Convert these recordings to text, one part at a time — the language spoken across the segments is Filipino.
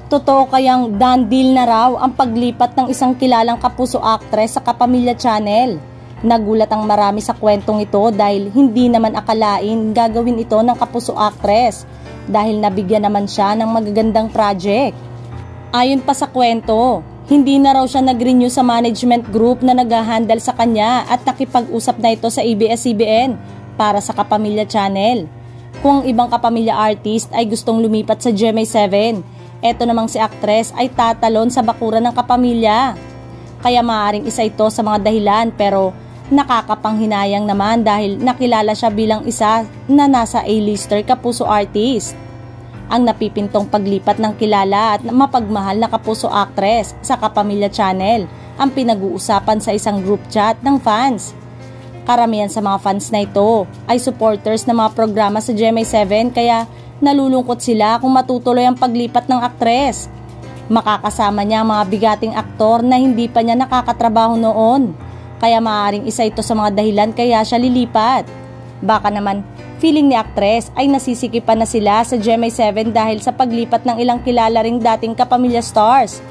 Totoo kayang done deal na raw ang paglipat ng isang kilalang kapuso actress sa Kapamilya Channel? Nagulat ang marami sa kwentong ito dahil hindi naman akalain gagawin ito ng kapuso actress dahil nabigyan naman siya ng magagandang project. Ayon pa sa kwento, hindi na raw siya nag-renew sa management group na nag-handle sa kanya at nakipag-usap na ito sa ABS-CBN para sa Kapamilya Channel. Kung ang ibang kapamilya artist ay gustong lumipat sa GMA7, eto namang si actress ay tatalon sa bakuran ng Kapamilya. Kaya maaaring isa ito sa mga dahilan pero nakakapanghinayang naman dahil nakilala siya bilang isa na nasa A-lister kapuso artist. Ang napipintong paglipat ng kilala at mapagmahal na kapuso actress sa Kapamilya Channel ang pinag-uusapan sa isang group chat ng fans. Karamihan sa mga fans na ito ay supporters ng mga programa sa GMA7 kaya nalulungkot sila kung matutuloy ang paglipat ng aktres. Makakasama niya ang mga bigating aktor na hindi pa niya nakakatrabaho noon. Kaya maaaring isa ito sa mga dahilan kaya siya lilipat. Baka naman feeling ni aktres ay nasisikipan na sila sa GMA7 dahil sa paglipat ng ilang kilala ring dating Kapamilya stars.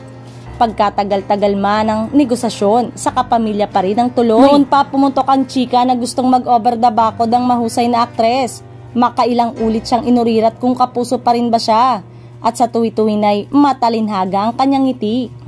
Pagkatagal-tagal man ng negosasyon, sa Kapamilya pa rin ang tuloy. Noon pa pumuntok ang chika na gustong mag-over the backod ang mahusay na aktres. Makailang ulit siyang inurirat kung kapuso pa rin ba siya. At sa tuwi-tuwi na'y matalinhaga ang kanyang ngiti.